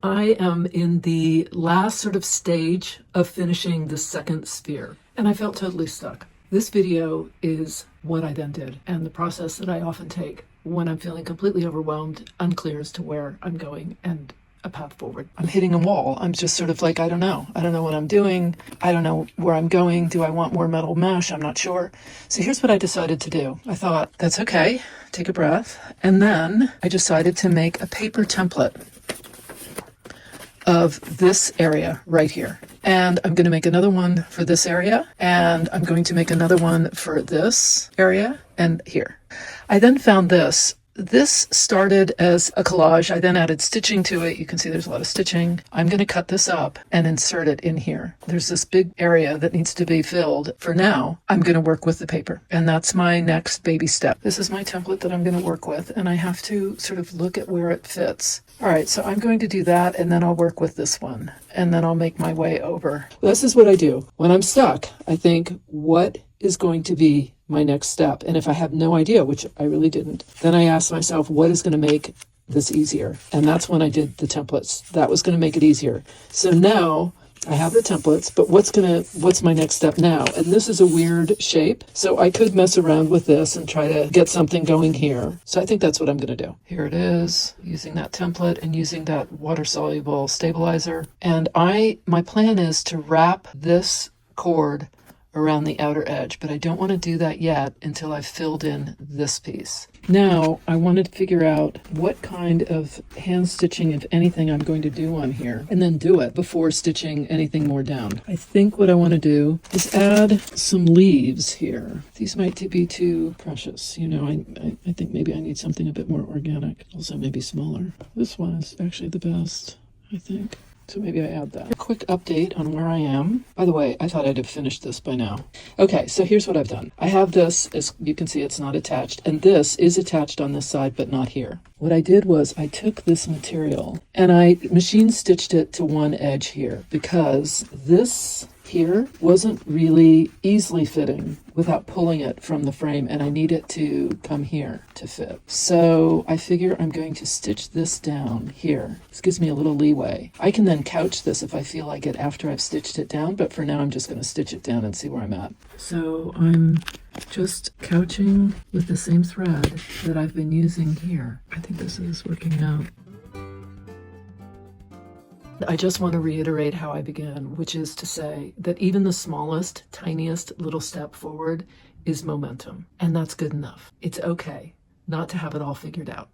I am in the last sort of stage of finishing the second sphere, and I felt totally stuck. This video is what I then did, and the process that I often take when I'm feeling completely overwhelmed, unclear as to where I'm going and a path forward. I'm hitting a wall. I'm just sort of like, I don't know what I'm doing. I don't know where I'm going. Do I want more metal mesh? I'm not sure. So here's what I decided to do. I thought, that's okay. Take a breath. And then I decided to make a paper template of this area right here. And I'm going to make another one for this area. And I'm going to make another one for this area and here. I then found this. This started as a collage. I then added stitching to it. You can see there's a lot of stitching. I'm going to cut this up and insert it in here. There's this big area that needs to be filled. For now, I'm going to work with the paper, and that's my next baby step. This is my template that I'm going to work with, and I have to sort of look at where it fits. All right, so I'm going to do that, and then I'll work with this one, and then I'll make my way over. This is what I do. When I'm stuck, I think, what is going to be my next step? And if I have no idea, which I really didn't, then I ask myself, what is going to make this easier? And that's when I did the templates. That was going to make it easier. So now I have the templates, but what's my next step now? And this is a weird shape, so I could mess around with this and try to get something going here. So I think that's what I'm going to do. Here it is, using that template and using that water-soluble stabilizer. And my plan is to wrap this cord around the outer edge, but I don't want to do that yet until I've filled in this piece. Now, I want to figure out what kind of hand stitching, if anything, I'm going to do on here, and then do it before stitching anything more down. I think what I want to do is add some leaves here. These might be too precious. You know, I think maybe I need something a bit more organic, also maybe smaller. This one is actually the best, I think. So maybe I add that. A quick update on where I am. By the way, I thought I'd have finished this by now. Okay, so here's what I've done. I have this, as you can see, it's not attached, and this is attached on this side, but not here. What I did was I took this material and I machine stitched it to one edge here, because this here wasn't really easily fitting without pulling it from the frame, and I need it to come here to fit. So I figure I'm going to stitch this down here. This gives me a little leeway. I can then couch this if I feel like it after I've stitched it down, but for now I'm just going to stitch it down and see where I'm at. So I'm just couching with the same thread that I've been using here. I think this is working out. I just want to reiterate how I began, which is to say that even the smallest, tiniest little step forward is momentum, and that's good enough. It's okay not to have it all figured out.